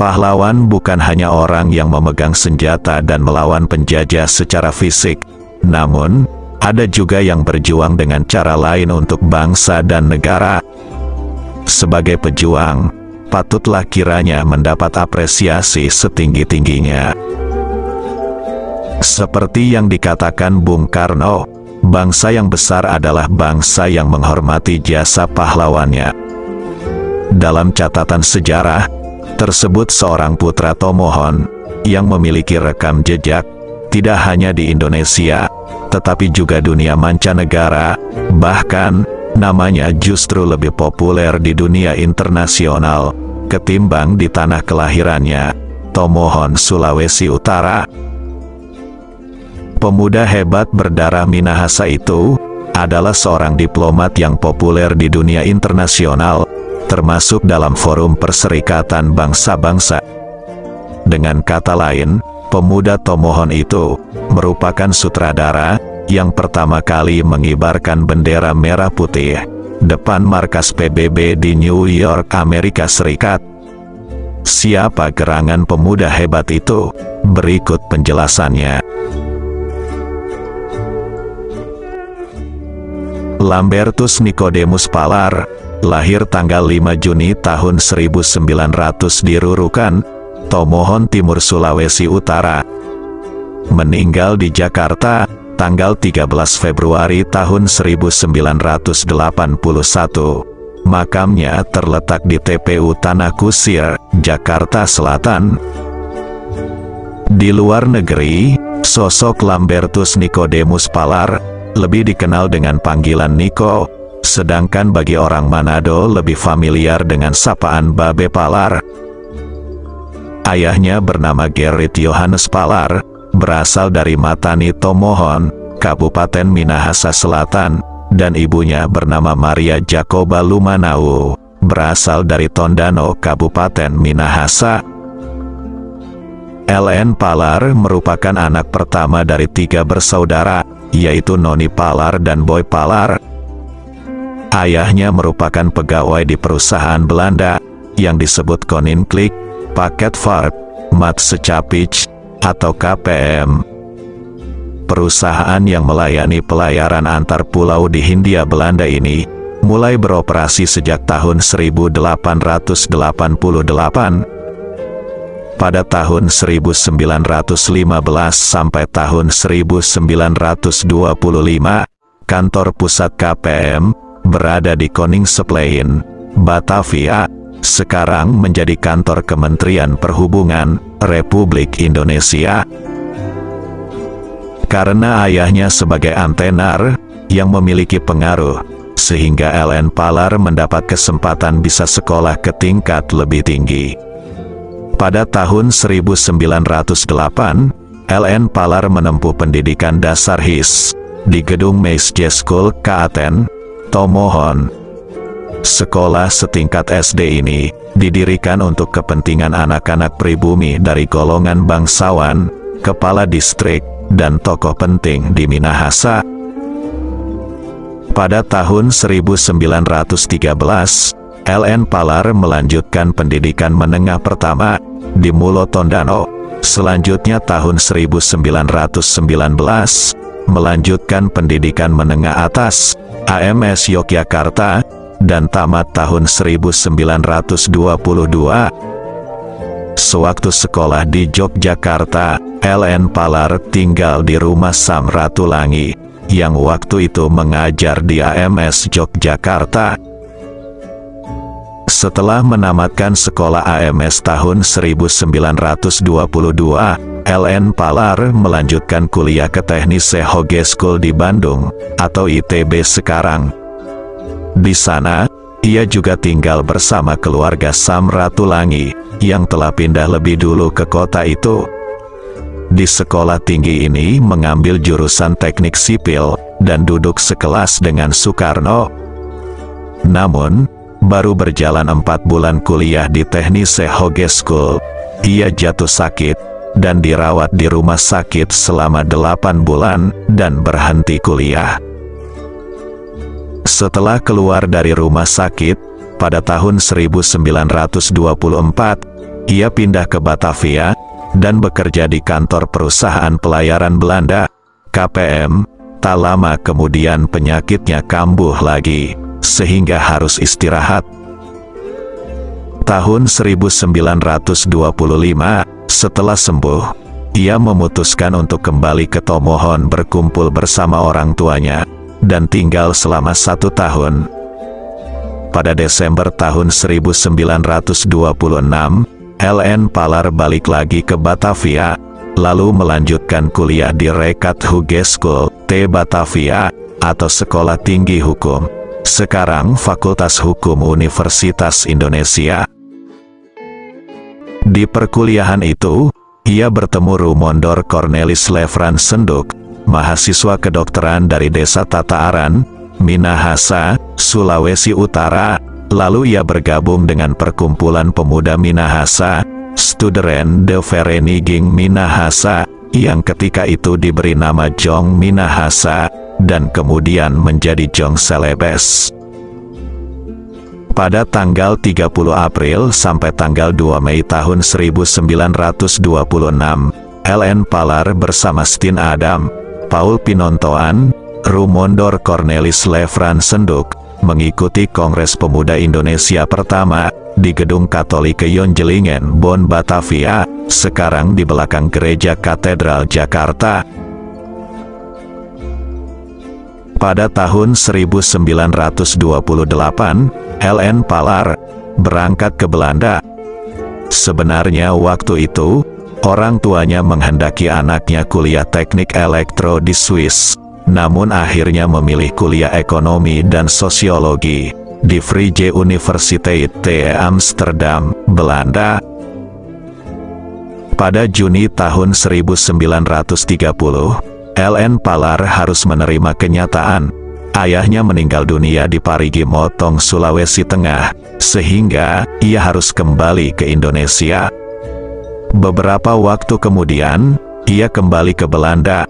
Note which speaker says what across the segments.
Speaker 1: Pahlawan bukan hanya orang yang memegang senjata dan melawan penjajah secara fisik, namun ada juga yang berjuang dengan cara lain untuk bangsa dan negara. Sebagai pejuang, patutlah kiranya mendapat apresiasi setinggi-tingginya. Seperti yang dikatakan Bung Karno, bangsa yang besar adalah bangsa yang menghormati jasa pahlawannya. Dalam catatan sejarah, tersebut seorang putra Tomohon, yang memiliki rekam jejak, tidak hanya di Indonesia, tetapi juga dunia mancanegara, bahkan, namanya justru lebih populer di dunia internasional, ketimbang di tanah kelahirannya, Tomohon, Sulawesi Utara. Pemuda hebat berdarah Minahasa itu, adalah seorang diplomat yang populer di dunia internasional, termasuk dalam forum Perserikatan Bangsa-Bangsa. Dengan kata lain, pemuda Tomohon itu, merupakan sutradara, yang pertama kali mengibarkan bendera merah putih, depan markas PBB di New York, Amerika Serikat. Siapa gerangan pemuda hebat itu? Berikut penjelasannya. Lambertus Nicodemus Palar, lahir tanggal 5 Juni tahun 1900 di Rurukan, Tomohon Timur, Sulawesi Utara. Meninggal di Jakarta, tanggal 13 Februari tahun 1981. Makamnya terletak di TPU Tanah Kusir, Jakarta Selatan. Di luar negeri, sosok Lambertus Nicodemus Palar lebih dikenal dengan panggilan Niko, sedangkan bagi orang Manado lebih familiar dengan sapaan Babe Palar. Ayahnya bernama Gerrit Johannes Palar, berasal dari Matani Tomohon, Kabupaten Minahasa Selatan, dan ibunya bernama Maria Jacoba Lumanau, berasal dari Tondano, Kabupaten Minahasa. LN Palar merupakan anak pertama dari 3 bersaudara, yaitu Noni Palar dan Boy Palar. Ayahnya merupakan pegawai di perusahaan Belanda, yang disebut Koninklijk Paketvaart Maatschappij, atau KPM. Perusahaan yang melayani pelayaran antar pulau di Hindia Belanda ini, mulai beroperasi sejak tahun 1888. Pada tahun 1915 sampai tahun 1925, kantor pusat KPM, berada di Koningsplein, Batavia, sekarang menjadi kantor Kementerian Perhubungan, Republik Indonesia. Karena ayahnya sebagai antenar, yang memiliki pengaruh, sehingga LN Palar mendapat kesempatan bisa sekolah ke tingkat lebih tinggi. Pada tahun 1908, LN Palar menempuh pendidikan dasar HIS, di gedung Meisje School Kaaten, Tomohon. Sekolah setingkat SD ini, didirikan untuk kepentingan anak-anak pribumi dari golongan bangsawan, kepala distrik, dan tokoh penting di Minahasa. Pada tahun 1913, LN Palar melanjutkan pendidikan menengah pertama, di Mulo Tondano. Selanjutnya tahun 1919, melanjutkan pendidikan menengah atas, AMS Yogyakarta, dan tamat tahun 1922. Sewaktu sekolah di Yogyakarta, LN Palar tinggal di rumah Samratulangi, yang waktu itu mengajar di AMS Yogyakarta. Setelah menamatkan sekolah AMS tahun 1922, LN Palar melanjutkan kuliah ke Technische Hogeschool di Bandung, atau ITB sekarang. Di sana, ia juga tinggal bersama keluarga Samratulangi, yang telah pindah lebih dulu ke kota itu. Di sekolah tinggi ini mengambil jurusan teknik sipil, dan duduk sekelas dengan Soekarno. Namun, baru berjalan 4 bulan kuliah di Technische Hogeschool, ia jatuh sakit, dan dirawat di rumah sakit selama 8 bulan, dan berhenti kuliah. Setelah keluar dari rumah sakit, pada tahun 1924, ia pindah ke Batavia, dan bekerja di kantor perusahaan pelayaran Belanda, KPM. Tak lama kemudian penyakitnya kambuh lagi, sehingga harus istirahat. Tahun 1925, setelah sembuh, ia memutuskan untuk kembali ke Tomohon berkumpul bersama orang tuanya, dan tinggal selama 1 tahun. Pada Desember tahun 1926, LN Palar balik lagi ke Batavia, lalu melanjutkan kuliah di Rekat Hogeschool T Batavia, atau Sekolah Tinggi Hukum, sekarang Fakultas Hukum Universitas Indonesia. Di perkuliahan itu, ia bertemu Rumondor Cornelis Lefransenduk, mahasiswa kedokteran dari Desa Tataaran, Minahasa, Sulawesi Utara. Lalu ia bergabung dengan Perkumpulan Pemuda Minahasa, Studeren de Vereniging Minahasa, yang ketika itu diberi nama Jong Minahasa, dan kemudian menjadi Jong Celebes. Pada tanggal 30 April sampai tanggal 2 Mei tahun 1926, LN Palar bersama Stin Adam, Paul Pinontoan, Rumondor Cornelis Lefransenduk mengikuti Kongres Pemuda Indonesia pertama di Gedung Katolik Yonjelingen, Bonn, Batavia, sekarang di belakang Gereja Katedral Jakarta. Pada tahun 1928, LN Palar berangkat ke Belanda. Sebenarnya waktu itu, orang tuanya menghendaki anaknya kuliah teknik elektro di Swiss, namun akhirnya memilih kuliah ekonomi dan sosiologi di Vrije Universiteit te Amsterdam, Belanda. Pada Juni tahun 1930, LN Palar harus menerima kenyataan ayahnya meninggal dunia di Parigi Motong, Sulawesi Tengah, sehingga ia harus kembali ke Indonesia. Beberapa waktu kemudian, ia kembali ke Belanda.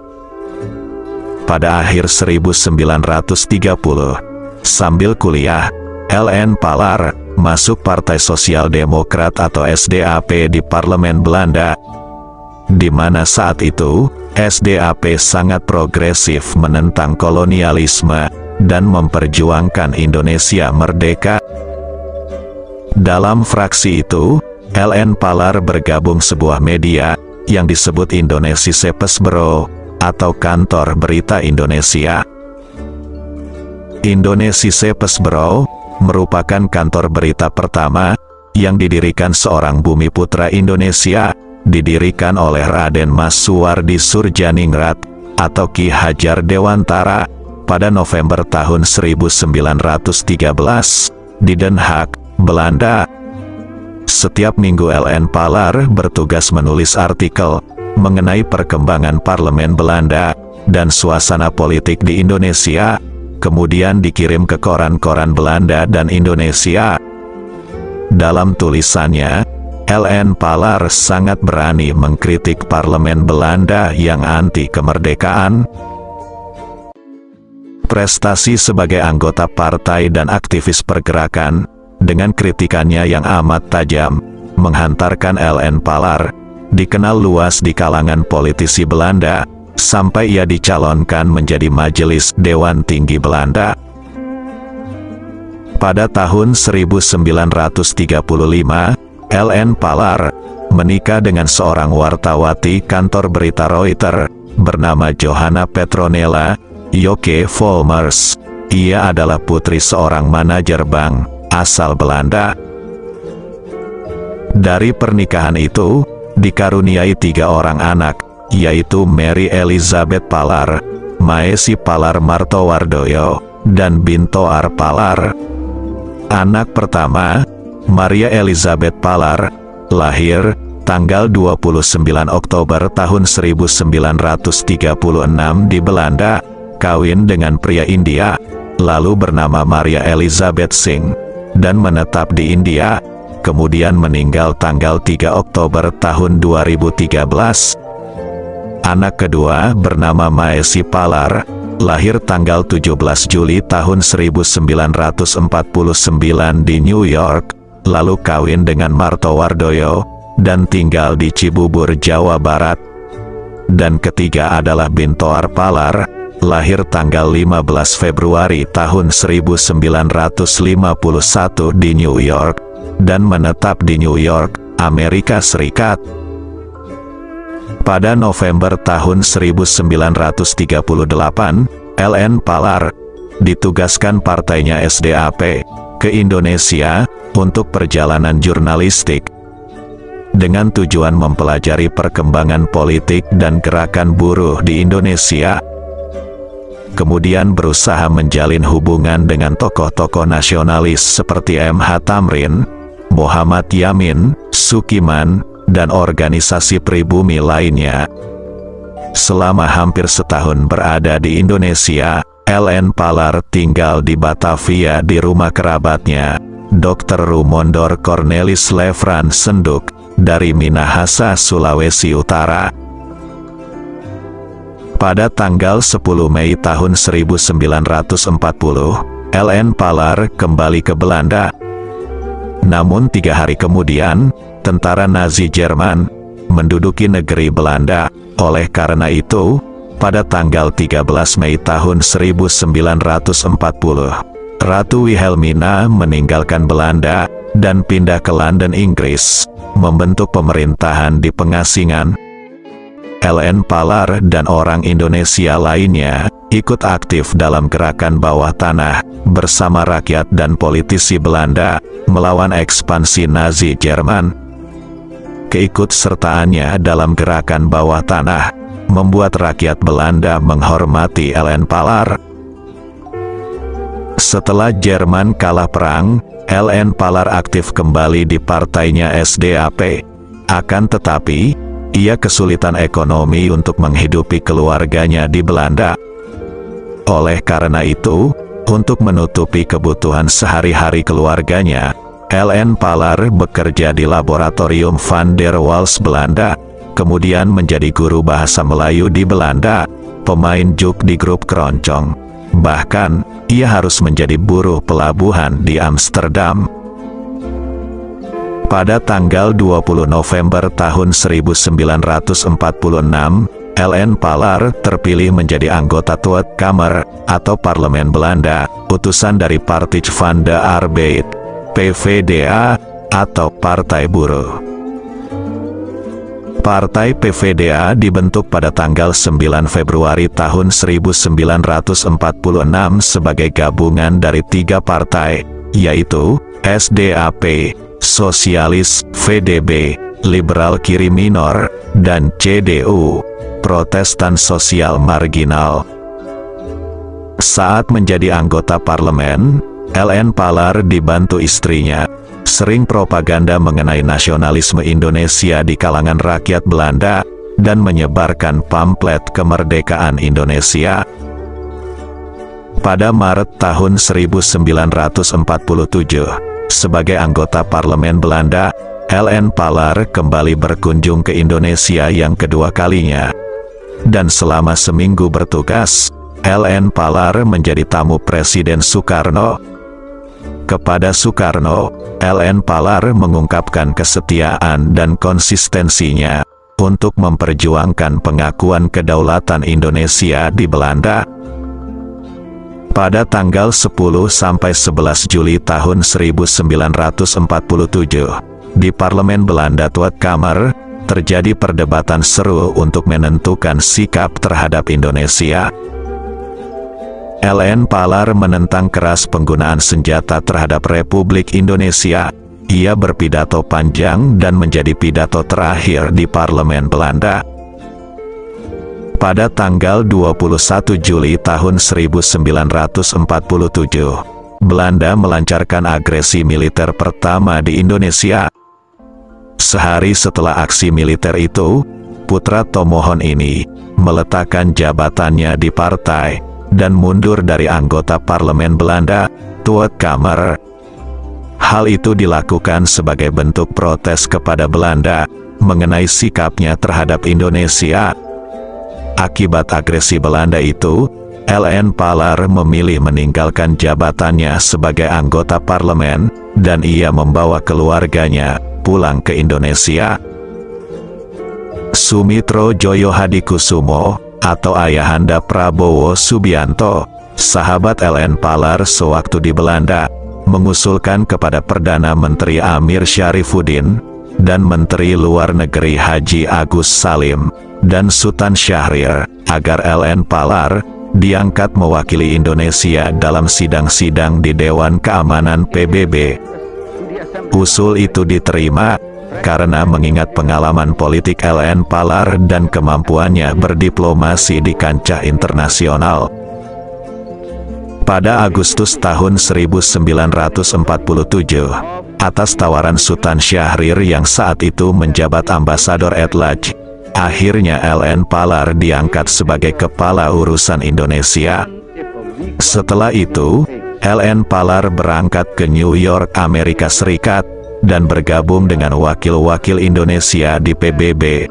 Speaker 1: Pada akhir 1930, sambil kuliah, LN Palar masuk Partai Sosial Demokrat atau SDAP di Parlemen Belanda, di mana saat itu, SDAP sangat progresif menentang kolonialisme dan memperjuangkan Indonesia merdeka. Dalam fraksi itu, LN Palar bergabung sebuah media yang disebut Indonesische Persbureau atau Kantor Berita Indonesia. Indonesische Persbureau merupakan kantor berita pertama yang didirikan seorang bumiputra Indonesia, didirikan oleh Raden Mas Suwardi Surjaningrat atau Ki Hajar Dewantara pada November tahun 1913 di Den Haag, Belanda. Setiap minggu LN Palar bertugas menulis artikel mengenai perkembangan parlemen Belanda dan suasana politik di Indonesia, kemudian dikirim ke koran-koran Belanda dan Indonesia. Dalam tulisannya, LN Palar sangat berani mengkritik parlemen Belanda yang anti kemerdekaan. Prestasi sebagai anggota partai dan aktivis pergerakan, dengan kritikannya yang amat tajam, menghantarkan LN Palar dikenal luas di kalangan politisi Belanda, sampai ia dicalonkan menjadi Majelis Dewan Tinggi Belanda. Pada tahun 1935, LN Palar menikah dengan seorang wartawati kantor berita Reuters bernama Johanna Petronella Joke Volmers. Ia adalah putri seorang manajer bank asal Belanda. Dari pernikahan itu, dikaruniai 3 orang anak, yaitu Mary Elizabeth Palar, Maesi Palar Martowardoyo, dan Bintoar Palar. Anak pertama, Maria Elizabeth Palar, lahir tanggal 29 Oktober tahun 1936 di Belanda, kawin dengan pria India, lalu bernama Maria Elizabeth Singh, dan menetap di India, kemudian meninggal tanggal 3 Oktober tahun 2013. Anak kedua bernama Maesi Palar, lahir tanggal 17 Juli tahun 1949 di New York, lalu kawin dengan Martowardoyo, dan tinggal di Cibubur, Jawa Barat. Dan ketiga adalah Bintoar Palar, lahir tanggal 15 Februari tahun 1951 di New York, dan menetap di New York, Amerika Serikat. Pada November tahun 1938, LN Palar ditugaskan partainya SDAP ke Indonesia untuk perjalanan jurnalistik, dengan tujuan mempelajari perkembangan politik dan gerakan buruh di Indonesia. Kemudian berusaha menjalin hubungan dengan tokoh-tokoh nasionalis seperti M.H. Tamrin, Muhammad Yamin, Sukiman, dan organisasi pribumi lainnya. Selama hampir setahun berada di Indonesia, LN Palar tinggal di Batavia di rumah kerabatnya, Dr. Rumondor Cornelis Lefran Senduk, dari Minahasa, Sulawesi Utara. Pada tanggal 10 Mei tahun 1940, LN Palar kembali ke Belanda. Namun 3 hari kemudian, tentara Nazi Jerman menduduki negeri Belanda. Oleh karena itu, pada tanggal 13 Mei tahun 1940, Ratu Wilhelmina meninggalkan Belanda dan pindah ke London, Inggris, membentuk pemerintahan di pengasingan. LN Palar dan orang Indonesia lainnya ikut aktif dalam gerakan bawah tanah bersama rakyat dan politisi Belanda melawan ekspansi Nazi Jerman. Keikutsertaannya dalam gerakan bawah tanah membuat rakyat Belanda menghormati LN Palar. Setelah Jerman kalah perang, LN Palar aktif kembali di partainya SDAP. Akan tetapi, ia kesulitan ekonomi untuk menghidupi keluarganya di Belanda. Oleh karena itu, untuk menutupi kebutuhan sehari-hari keluarganya, LN Palar bekerja di Laboratorium van der Waals, Belanda, kemudian menjadi guru bahasa Melayu di Belanda, pemain juk di grup keroncong. Bahkan, ia harus menjadi buruh pelabuhan di Amsterdam. Pada tanggal 20 November tahun 1946, LN Palar terpilih menjadi anggota Tweede Kamer, atau Parlemen Belanda, utusan dari Partij van de Arbeid, PVDA, atau Partai Buruh. Partai PVDA dibentuk pada tanggal 9 Februari tahun 1946 sebagai gabungan dari 3 partai, yaitu SDAP, Sosialis, VDB, Liberal Kiri Minor, dan CDU, Protestan Sosial Marginal. Saat menjadi anggota parlemen, LN Palar dibantu istrinya, sering propaganda mengenai nasionalisme Indonesia di kalangan rakyat Belanda, dan menyebarkan pamflet kemerdekaan Indonesia. Pada Maret tahun 1947, sebagai anggota parlemen Belanda, LN Palar kembali berkunjung ke Indonesia yang kedua kalinya. Dan selama seminggu bertugas, LN Palar menjadi tamu Presiden Soekarno. Kepada Soekarno, LN Palar mengungkapkan kesetiaan dan konsistensinya untuk memperjuangkan pengakuan kedaulatan Indonesia di Belanda. Pada tanggal 10–11 Juli tahun 1947, di Parlemen Belanda Tweede Kamer, terjadi perdebatan seru untuk menentukan sikap terhadap Indonesia. LN Palar menentang keras penggunaan senjata terhadap Republik Indonesia. Ia berpidato panjang dan menjadi pidato terakhir di Parlemen Belanda. Pada tanggal 21 Juli tahun 1947, Belanda melancarkan agresi militer pertama di Indonesia. Sehari setelah aksi militer itu, putra tomohon ini meletakkan jabatannya di partai dan mundur dari anggota parlemen Belanda, Tweede Kamer. Hal itu dilakukan sebagai bentuk protes kepada Belanda mengenai sikapnya terhadap Indonesia. Akibat agresi Belanda itu, LN Palar memilih meninggalkan jabatannya sebagai anggota parlemen, dan ia membawa keluarganya pulang ke Indonesia. Sumitro Joyo Hadikusumo, atau ayahanda Prabowo Subianto, sahabat LN Palar sewaktu di Belanda, mengusulkan kepada Perdana Menteri Amir Syarifuddin dan Menteri Luar Negeri Haji Agus Salim dan Sultan Syahrir agar LN Palar diangkat mewakili Indonesia dalam sidang-sidang di Dewan Keamanan PBB. Usul itu diterima karena mengingat pengalaman politik LN Palar dan kemampuannya berdiplomasi di kancah internasional. Pada Agustus tahun 1947, atas tawaran Sultan Syahrir yang saat itu menjabat ambasador at large, akhirnya LN Palar diangkat sebagai kepala urusan Indonesia. Setelah itu, LN Palar berangkat ke New York, Amerika Serikat, dan bergabung dengan wakil-wakil Indonesia di PBB.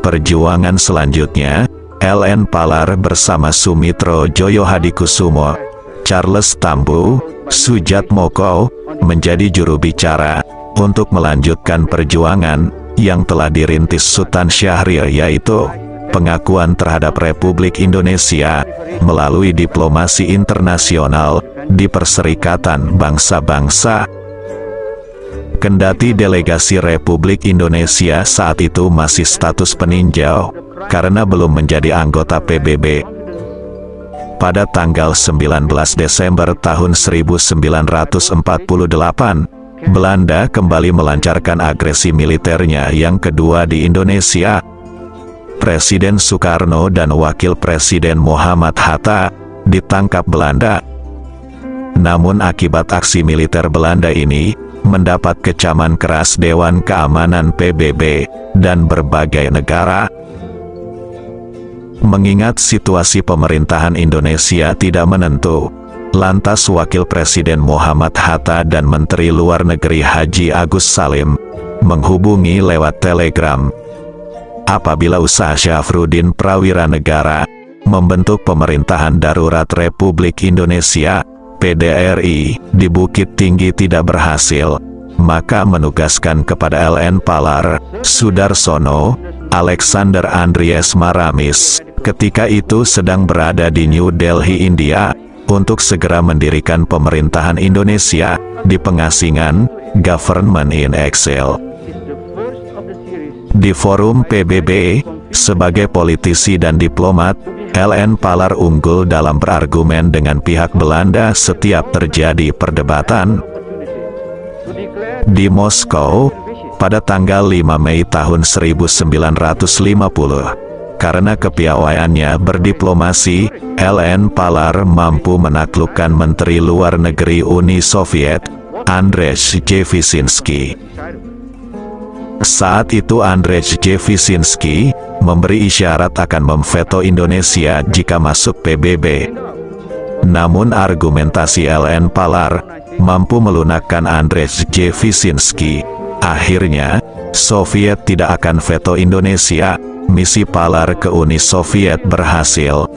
Speaker 1: Perjuangan selanjutnya, LN Palar bersama Sumitro Joyo Hadikusumo, Charles Tambu, Sujatmoko, menjadi juru bicara untuk melanjutkan perjuangan yang telah dirintis Sultan Syahrir, yaitu pengakuan terhadap Republik Indonesia melalui diplomasi internasional di Perserikatan Bangsa-Bangsa. Kendati delegasi Republik Indonesia saat itu masih status peninjau, karena belum menjadi anggota PBB. Pada tanggal 19 Desember tahun 1948, Belanda kembali melancarkan agresi militernya yang kedua di Indonesia. Presiden Soekarno dan Wakil Presiden Muhammad Hatta ditangkap Belanda. Namun akibat aksi militer Belanda ini, mendapat kecaman keras Dewan Keamanan PBB dan berbagai negara. Mengingat situasi pemerintahan Indonesia tidak menentu, lantas Wakil Presiden Muhammad Hatta dan Menteri Luar Negeri Haji Agus Salim menghubungi lewat telegram apabila usaha Syafruddin Prawira Negara membentuk pemerintahan darurat Republik Indonesia PDRI di Bukit Tinggi tidak berhasil, maka menugaskan kepada LN Palar, Sudarsono, Alexander Andries Maramis, ketika itu sedang berada di New Delhi, India, untuk segera mendirikan pemerintahan Indonesia di pengasingan, Government in Exile. Di forum PBB, sebagai politisi dan diplomat, LN Palar unggul dalam berargumen dengan pihak Belanda setiap terjadi perdebatan. Di Moskow, pada tanggal 5 Mei tahun 1950, karena kepiawaiannya berdiplomasi, LN Palar mampu menaklukkan Menteri Luar Negeri Uni Soviet, Andrej Javisinski. Saat itu Andrej Javisinski memberi isyarat akan memveto Indonesia jika masuk PBB. Namun argumentasi LN Palar mampu melunakkan Andrej Javisinski. Akhirnya, Soviet tidak akan veto Indonesia. Misi Palar ke Uni Soviet berhasil.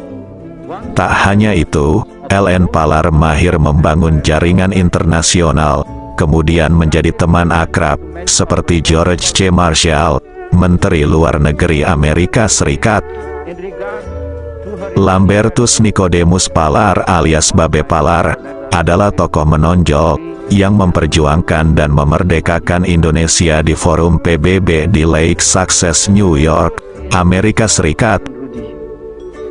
Speaker 1: Tak hanya itu, LN Palar mahir membangun jaringan internasional, kemudian menjadi teman akrab, seperti George C. Marshall, Menteri Luar Negeri Amerika Serikat. Lambertus Nicodemus Palar alias Babe Palar, adalah tokoh menonjol, yang memperjuangkan dan memerdekakan Indonesia di forum PBB di Lake Success, New York, Amerika Serikat.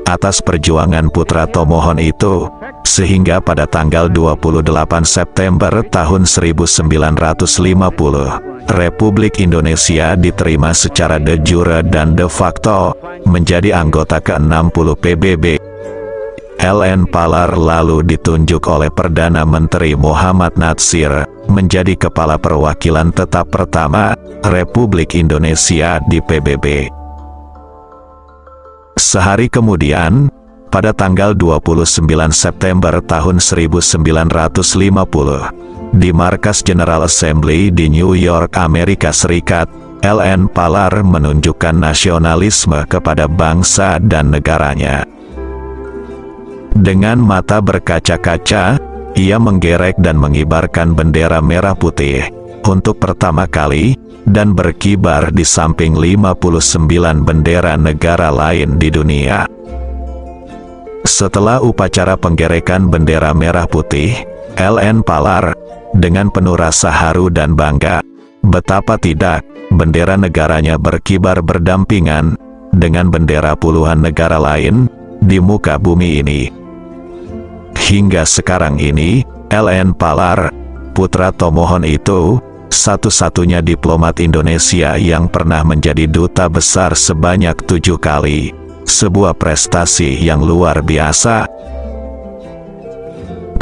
Speaker 1: Atas perjuangan putra Tomohon itu, sehingga pada tanggal 28 September tahun 1950, Republik Indonesia diterima secara de jure dan de facto, menjadi anggota ke-60 PBB. LN Palar lalu ditunjuk oleh Perdana Menteri Muhammad Natsir, menjadi Kepala Perwakilan Tetap pertama, Republik Indonesia di PBB. Sehari kemudian, pada tanggal 29 September tahun 1950, di Markas General Assembly di New York, Amerika Serikat, LN Palar menunjukkan nasionalisme kepada bangsa dan negaranya. Dengan mata berkaca-kaca, ia menggerek dan mengibarkan bendera merah putih, untuk pertama kali, dan berkibar di samping 59 bendera negara lain di dunia. Setelah upacara penggerekan bendera merah putih, LN Palar, dengan penuh rasa haru dan bangga, betapa tidak, bendera negaranya berkibar berdampingan dengan bendera puluhan negara lain di muka bumi ini. Hingga sekarang ini, LN Palar, putra Tomohon itu, satu-satunya diplomat Indonesia yang pernah menjadi duta besar sebanyak 7 kali. Sebuah prestasi yang luar biasa.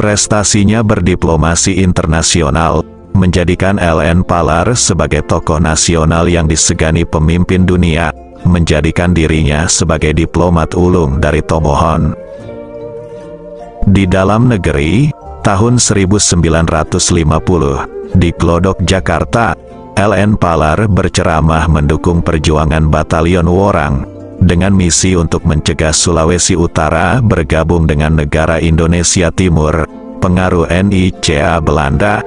Speaker 1: Prestasinya berdiplomasi internasional, menjadikan LN Palar sebagai tokoh nasional yang disegani pemimpin dunia, menjadikan dirinya sebagai diplomat ulung dari Tomohon. Di dalam negeri, tahun 1950, di Glodok, Jakarta, LN Palar berceramah mendukung perjuangan Batalion Worang, dengan misi untuk mencegah Sulawesi Utara bergabung dengan negara Indonesia Timur, pengaruh NICA Belanda.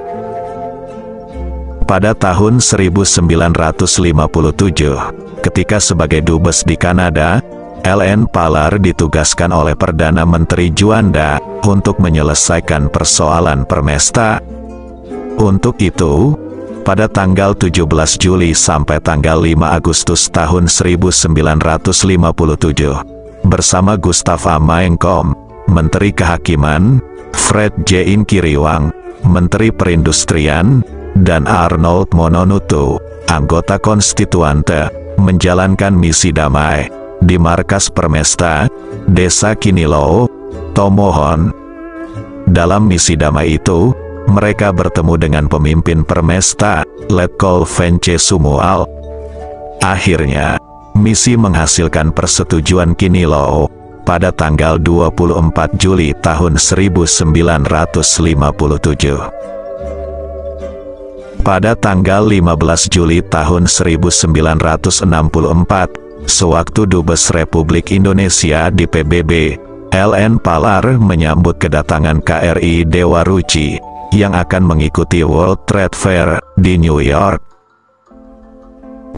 Speaker 1: Pada tahun 1957, ketika sebagai dubes di Kanada, LN Palar ditugaskan oleh Perdana Menteri Juanda untuk menyelesaikan persoalan Permesta. Untuk itu, pada tanggal 17 Juli sampai tanggal 5 Agustus tahun 1957, bersama Gustav A. Maengkom, Menteri Kehakiman, Fred J. Inkiriwang, Menteri Perindustrian, dan Arnold Mononutu, anggota konstituante, menjalankan misi damai di markas Permesta, Desa Kinilo, Tomohon. Dalam misi damai itu, mereka bertemu dengan pemimpin Permesta, Letkol Vence Sumual. Akhirnya, misi menghasilkan persetujuan Kinilo pada tanggal 24 Juli tahun 1957. Pada tanggal 15 Juli tahun 1964, sewaktu Dubes Republik Indonesia di PBB, LN Palar menyambut kedatangan KRI Dewa Ruci yang akan mengikuti World Trade Fair di New York.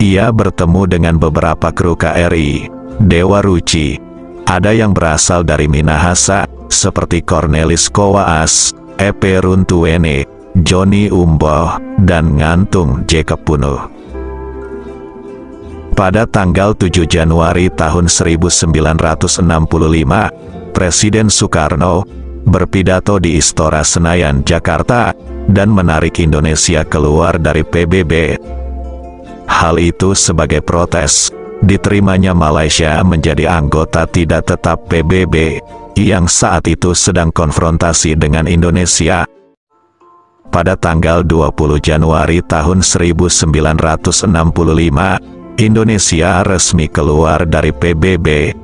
Speaker 1: Ia bertemu dengan beberapa kru KRI Dewa Ruci. Ada yang berasal dari Minahasa, seperti Cornelis Kowaas, Epe Runtuwene, Johnny Umboh, dan Ngantung Jacob Punuh. Pada tanggal 7 Januari tahun 1965, Presiden Soekarno berpidato di Istora Senayan, Jakarta, dan menarik Indonesia keluar dari PBB. Hal itu sebagai protes diterimanya Malaysia menjadi anggota tidak tetap PBB, yang saat itu sedang konfrontasi dengan Indonesia. Pada tanggal 20 Januari tahun 1965, Indonesia resmi keluar dari PBB.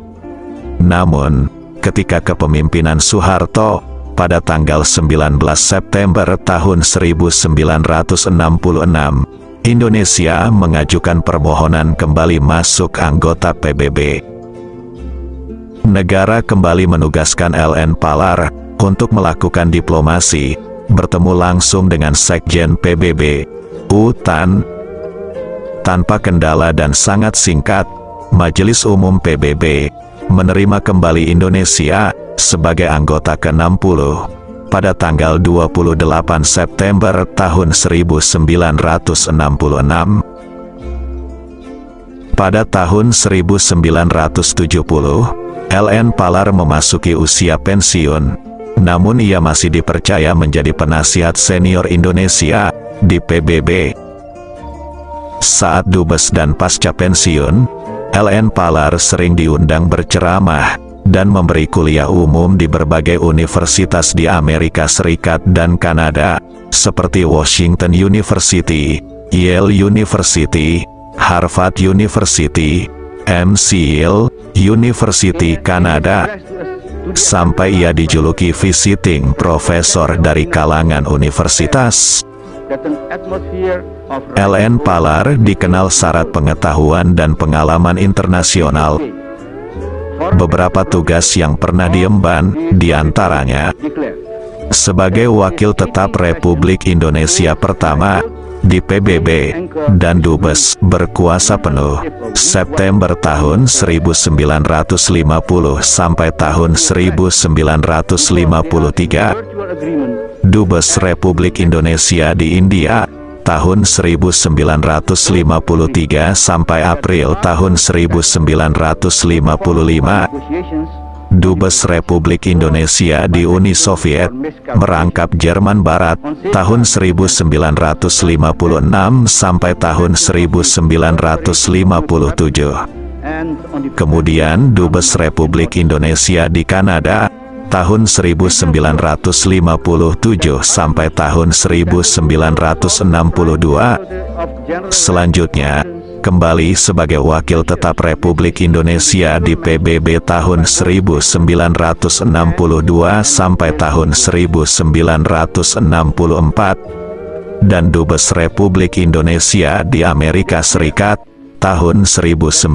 Speaker 1: Namun, ketika kepemimpinan Soeharto, pada tanggal 19 September tahun 1966, Indonesia mengajukan permohonan kembali masuk anggota PBB. Negara kembali menugaskan LN Palar untuk melakukan diplomasi, bertemu langsung dengan Sekjen PBB, U Tan. Tanpa kendala dan sangat singkat, Majelis Umum PBB menerima kembali Indonesia sebagai anggota ke-60 pada tanggal 28 September tahun 1966. Pada tahun 1970, LN Palar memasuki usia pensiun, namun ia masih dipercaya menjadi penasihat senior Indonesia di PBB. Saat dubes dan pasca pensiun, LN Palar sering diundang berceramah dan memberi kuliah umum di berbagai universitas di Amerika Serikat dan Kanada, seperti Washington University, Yale University, Harvard University, McGill University Kanada, sampai ia dijuluki visiting professor dari kalangan universitas. LN Palar dikenal syarat pengetahuan dan pengalaman internasional. Beberapa tugas yang pernah diemban, diantaranya sebagai Wakil Tetap Republik Indonesia pertama di PBB, dan Dubes berkuasa penuh September tahun 1950 sampai tahun 1953. Dubes Republik Indonesia di India tahun 1953 sampai April tahun 1955. Dubes Republik Indonesia di Uni Soviet merangkap Jerman Barat tahun 1956 sampai tahun 1957. Kemudian Dubes Republik Indonesia di Kanada tahun 1957 sampai tahun 1962. Selanjutnya, kembali sebagai wakil tetap Republik Indonesia di PBB tahun 1962 sampai tahun 1964, dan Dubes Republik Indonesia di Amerika Serikat tahun 1965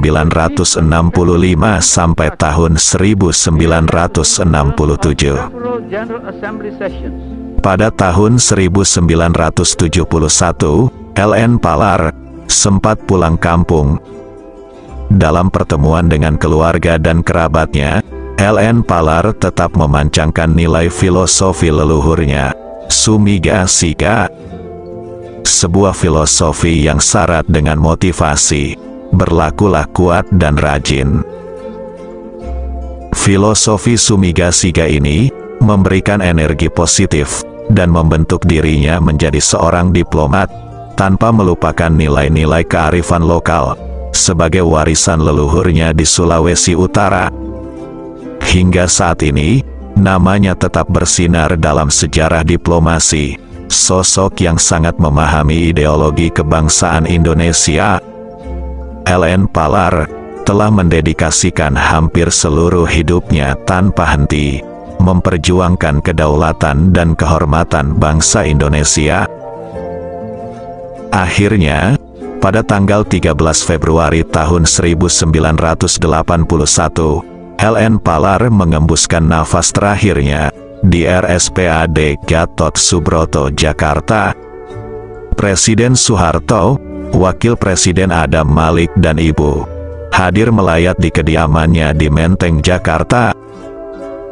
Speaker 1: sampai tahun 1967. Pada tahun 1971, LN Palar sempat pulang kampung. Dalam pertemuan dengan keluarga dan kerabatnya, LN Palar tetap memancangkan nilai filosofi leluhurnya, Sumiga Siga. Sebuah filosofi yang syarat dengan motivasi, berlakulah kuat dan rajin. Filosofi Sumiga Siga ini memberikan energi positif dan membentuk dirinya menjadi seorang diplomat, tanpa melupakan nilai-nilai kearifan lokal, sebagai warisan leluhurnya di Sulawesi Utara. Hingga saat ini, namanya tetap bersinar dalam sejarah diplomasi, sosok yang sangat memahami ideologi kebangsaan Indonesia. LN Palar telah mendedikasikan hampir seluruh hidupnya tanpa henti, memperjuangkan kedaulatan dan kehormatan bangsa Indonesia. Akhirnya, pada tanggal 13 Februari tahun 1981, LN Palar mengembuskan nafas terakhirnya di RSPAD Gatot Subroto, Jakarta. Presiden Soeharto, Wakil Presiden Adam Malik dan Ibu hadir melayat di kediamannya di Menteng, Jakarta.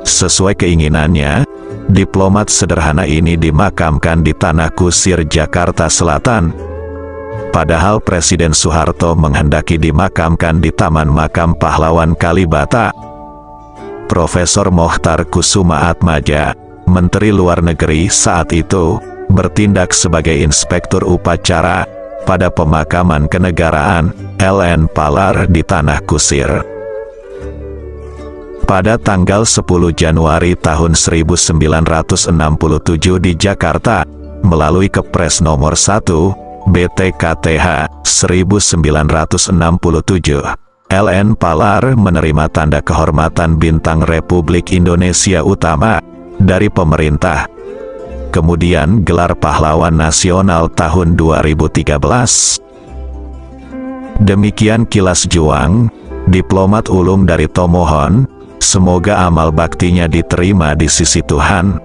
Speaker 1: Sesuai keinginannya, diplomat sederhana ini dimakamkan di Tanah Kusir, Jakarta Selatan. Padahal Presiden Soeharto menghendaki dimakamkan di Taman Makam Pahlawan Kalibata. Profesor Mokhtar Kusumaatmadja, Menteri Luar Negeri saat itu, bertindak sebagai inspektur upacara pada pemakaman kenegaraan LN Palar di Tanah Kusir. Pada tanggal 10 Januari tahun 1967 di Jakarta, melalui Kepres nomor 1, BTKTH 1967, LN Palar menerima tanda kehormatan Bintang Republik Indonesia Utama dari pemerintah. Kemudian gelar Pahlawan Nasional tahun 2013. Demikian kilas juang diplomat ulung dari Tomohon. Semoga amal baktinya diterima di sisi Tuhan.